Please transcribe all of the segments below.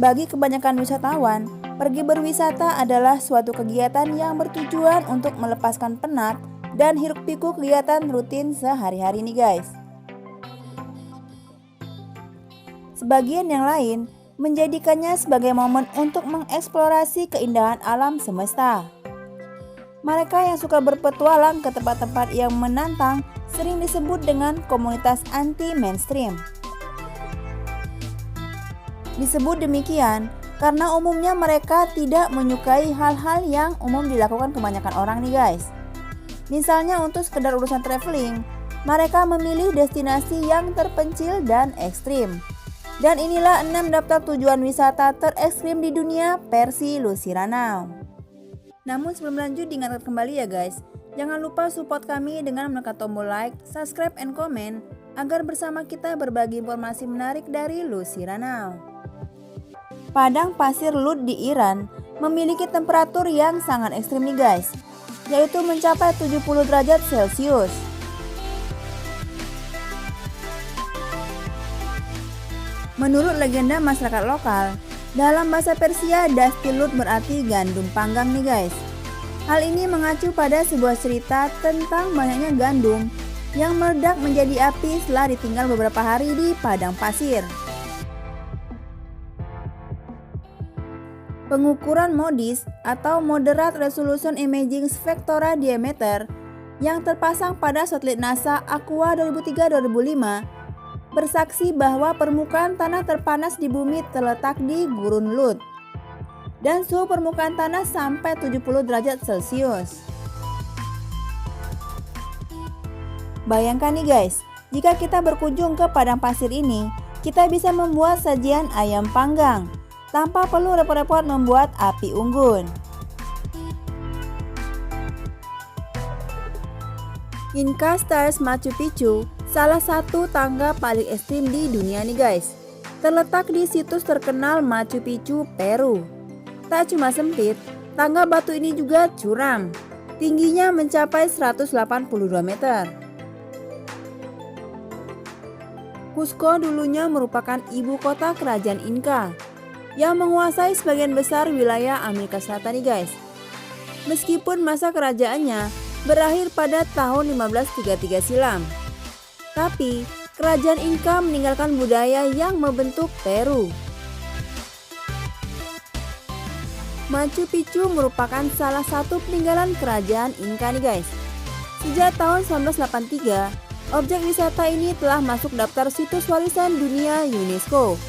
Bagi kebanyakan wisatawan, pergi berwisata adalah suatu kegiatan yang bertujuan untuk melepaskan penat dan hiruk-pikuk kegiatan rutin sehari-hari nih guys. Sebagian yang lain menjadikannya sebagai momen untuk mengeksplorasi keindahan alam semesta. Mereka yang suka berpetualang ke tempat-tempat yang menantang sering disebut dengan komunitas anti-mainstream. Disebut demikian karena umumnya mereka tidak menyukai hal-hal yang umum dilakukan kebanyakan orang nih guys. Misalnya untuk sekedar urusan traveling, mereka memilih destinasi yang terpencil dan ekstrim. Dan inilah 6 daftar tujuan wisata terekstrim di dunia versi Lucy Ranau. Namun sebelum lanjut diingatkan kembali ya guys, jangan lupa support kami dengan menekan tombol like, subscribe, and comment agar bersama kita berbagi informasi menarik dari Lucy Ranau. Padang pasir Lut di Iran memiliki temperatur yang sangat ekstrim nih guys, yaitu mencapai 70 derajat Celcius. Menurut legenda masyarakat lokal, dalam bahasa Persia, Dasti Lut berarti gandum panggang nih guys. Hal ini mengacu pada sebuah cerita tentang banyaknya gandum yang meledak menjadi api setelah ditinggal beberapa hari di padang pasir. Pengukuran MODIS atau Moderate Resolution Imaging Spectra Diameter yang terpasang pada satelit NASA Aqua 2003-2005 bersaksi bahwa permukaan tanah terpanas di bumi terletak di Gurun Lut dan suhu permukaan tanah sampai 70 derajat Celcius. Bayangkan nih guys, jika kita berkunjung ke padang pasir ini, kita bisa membuat sajian ayam panggang tanpa perlu repot-repot membuat api unggun. Inca Stars Machu Picchu, salah satu tangga paling ekstrim di dunia nih guys, terletak di situs terkenal Machu Picchu, Peru. Tak cuma sempit, tangga batu ini juga curam. Tingginya mencapai 182 meter. Cusco dulunya merupakan ibu kota kerajaan Inca yang menguasai sebagian besar wilayah Amerika Selatan nih guys. Meskipun masa kerajaannya berakhir pada tahun 1533 silam. Tapi, kerajaan Inca meninggalkan budaya yang membentuk Peru. Machu Picchu merupakan salah satu peninggalan kerajaan Inca nih guys. Sejak tahun 1983, objek wisata ini telah masuk daftar situs warisan dunia UNESCO.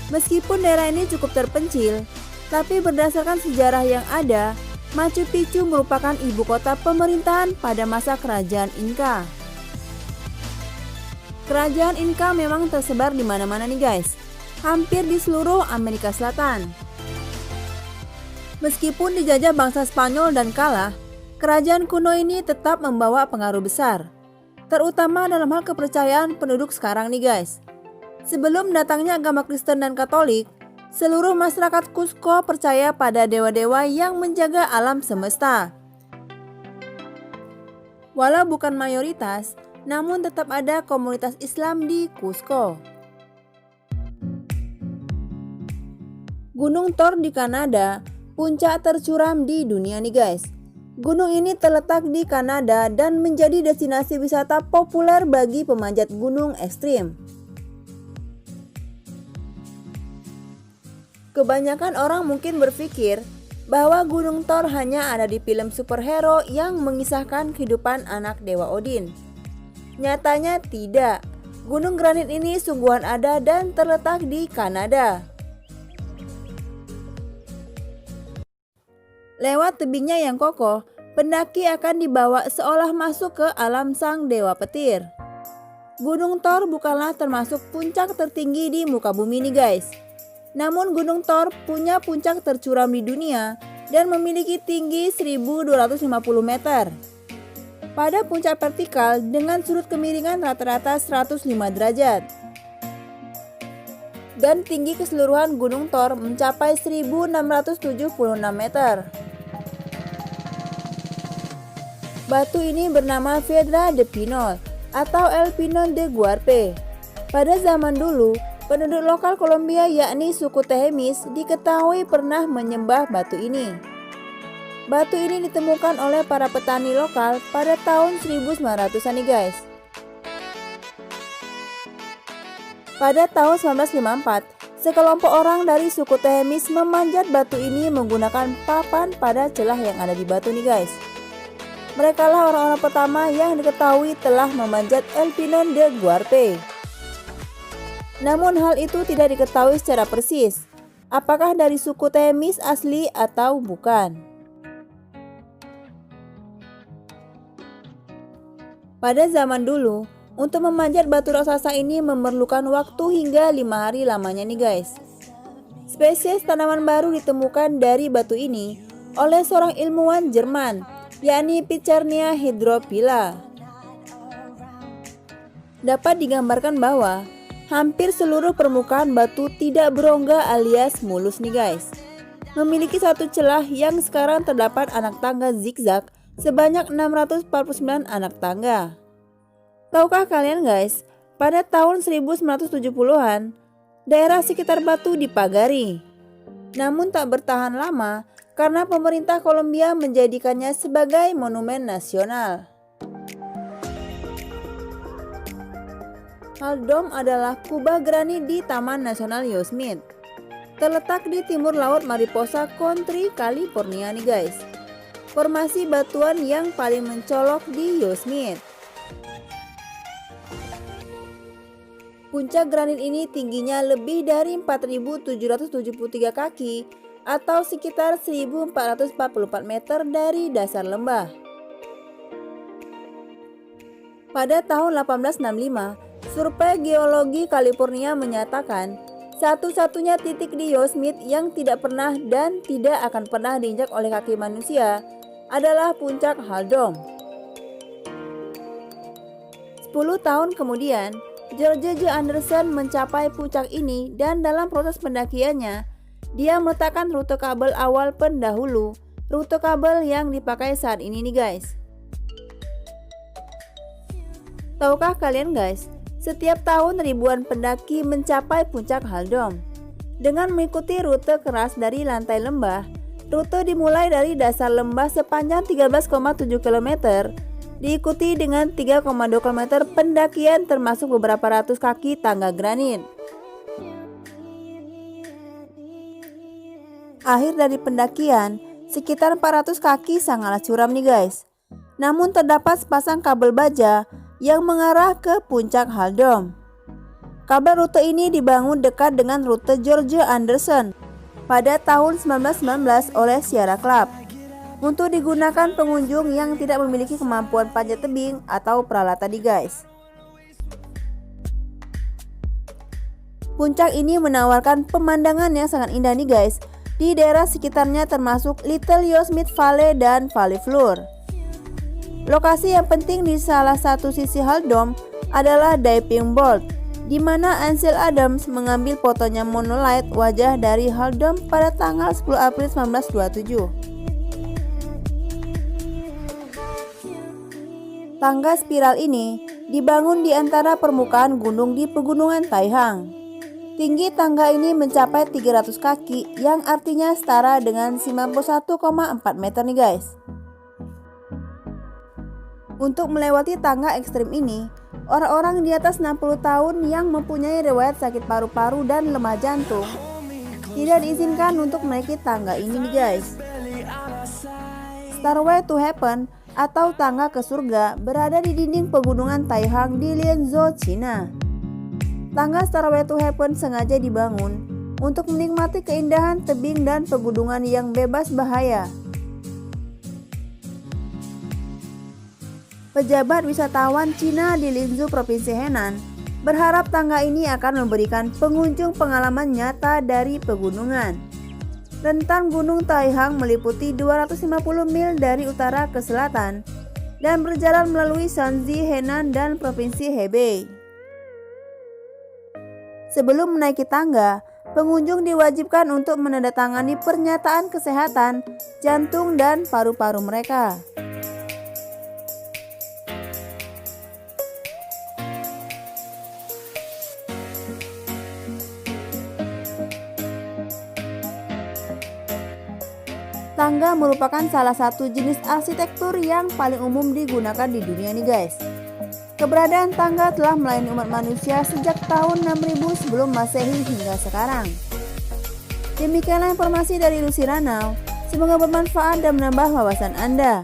Meskipun daerah ini cukup terpencil, tapi berdasarkan sejarah yang ada, Machu Picchu merupakan ibu kota pemerintahan pada masa kerajaan Inca. Kerajaan Inca memang tersebar di mana-mana nih guys, hampir di seluruh Amerika Selatan. Meskipun dijajah bangsa Spanyol dan kalah, kerajaan kuno ini tetap membawa pengaruh besar, terutama dalam hal kepercayaan penduduk sekarang nih guys. Sebelum datangnya agama Kristen dan Katolik, seluruh masyarakat Cusco percaya pada dewa-dewa yang menjaga alam semesta. Walau bukan mayoritas, namun tetap ada komunitas Islam di Cusco. Gunung Thor di Kanada, puncak tercuram di dunia nih guys. Gunung ini terletak di Kanada dan menjadi destinasi wisata populer bagi pemanjat gunung ekstrim. Kebanyakan orang mungkin berpikir bahwa Gunung Thor hanya ada di film superhero yang mengisahkan kehidupan anak dewa Odin. Nyatanya tidak. Gunung granit ini sungguhan ada dan terletak di Kanada. Lewat tebingnya yang kokoh, pendaki akan dibawa seolah masuk ke alam sang dewa petir. Gunung Thor bukanlah termasuk puncak tertinggi di muka bumi nih guys. Namun Gunung Thor punya puncak tercuram di dunia dan memiliki tinggi 1250 meter. Pada puncak vertikal dengan sudut kemiringan rata-rata 105 derajat. Dan tinggi keseluruhan Gunung Thor mencapai 1676 meter. Batu ini bernama Piedra de Pinol atau El Pinon de Guarpe. Pada zaman dulu, Penduduk lokal Kolombia yakni suku Tehemis diketahui pernah menyembah batu ini. Batu ini ditemukan oleh para petani lokal pada tahun 1900-an nih guys. Pada tahun 1954, sekelompok orang dari suku Tehemis memanjat batu ini menggunakan papan pada celah yang ada di batu nih guys. Mereka lah orang-orang pertama yang diketahui telah memanjat El Pinon de Guarpe. Namun hal itu tidak diketahui secara persis, apakah dari suku Tehemis asli atau bukan. Pada zaman dulu, untuk memanjat batu raksasa ini memerlukan waktu hingga 5 hari lamanya nih guys. Spesies tanaman baru ditemukan dari batu ini oleh seorang ilmuwan Jerman, yakni Picernia hydrophylla. Dapat digambarkan bahwa hampir seluruh permukaan batu tidak berongga alias mulus nih guys. Memiliki satu celah yang sekarang terdapat anak tangga zigzag sebanyak 649 anak tangga. Tahukah kalian guys, pada tahun 1970-an, daerah sekitar batu dipagari. Namun tak bertahan lama karena pemerintah Kolombia menjadikannya sebagai monumen nasional. Haldom adalah kubah granit di Taman Nasional Yosemite. Terletak di timur laut Mariposa Country, California nih guys. Formasi batuan yang paling mencolok di Yosemite. Puncak granit ini tingginya lebih dari 4.773 kaki atau sekitar 1.444 meter dari dasar lembah. Pada tahun 1865, survei geologi California menyatakan satu-satunya titik di Yosemite yang tidak pernah dan tidak akan pernah diinjak oleh kaki manusia adalah puncak Haldom. 10 tahun kemudian, George J. Anderson mencapai puncak ini dan dalam proses pendakiannya, dia meletakkan rute kabel awal pendahulu, rute kabel yang dipakai saat ini nih guys. Tahukah kalian guys, setiap tahun ribuan pendaki mencapai puncak Haldom. Dengan mengikuti rute keras dari lantai lembah, rute dimulai dari dasar lembah sepanjang 13,7 km, diikuti dengan 3,2 km pendakian termasuk beberapa ratus kaki tangga granit. Akhir dari pendakian, sekitar 400 kaki sangatlah curam nih guys. Namun terdapat sepasang kabel baja yang mengarah ke puncak Haldom. Kabel rute ini dibangun dekat dengan rute George Anderson pada tahun 1919 oleh Sierra Club untuk digunakan pengunjung yang tidak memiliki kemampuan panjat tebing atau peralatan nih guys. Puncak ini menawarkan pemandangan yang sangat indah nih guys di daerah sekitarnya termasuk Little Yosemite Valley dan Valley Floor. Lokasi yang penting di salah satu sisi Haldom adalah Diving Board, di mana Ansel Adams mengambil fotonya monolith wajah dari Haldom pada tanggal 10 April 1927. Tangga spiral ini dibangun di antara permukaan gunung di pegunungan Taihang. Tinggi tangga ini mencapai 300 kaki yang artinya setara dengan 91,4 meter nih guys. Untuk melewati tangga ekstrim ini, orang-orang di atas 60 tahun yang mempunyai riwayat sakit paru-paru dan lemah jantung tidak diizinkan untuk menaiki tangga ini nih guys. Stairway to Heaven atau tangga ke surga berada di dinding pegunungan Taihang di Lianzhou, Cina. Tangga Stairway to Heaven sengaja dibangun untuk menikmati keindahan tebing dan pegunungan yang bebas bahaya. Pejabat wisatawan Cina di Linzhou, Provinsi Henan, berharap tangga ini akan memberikan pengunjung pengalaman nyata dari pegunungan. Rentang Gunung Taihang meliputi 250 mil dari utara ke selatan dan berjalan melalui Shanxi, Henan, dan Provinsi Hebei. Sebelum menaiki tangga, pengunjung diwajibkan untuk menandatangani pernyataan kesehatan jantung dan paru-paru mereka. tangga merupakan salah satu jenis arsitektur yang paling umum digunakan di dunia nih guys. Keberadaan tangga telah melayani umat manusia sejak tahun 6000 sebelum Masehi hingga sekarang. Demikianlah informasi dari Lucy Ranau. Semoga bermanfaat dan menambah wawasan Anda.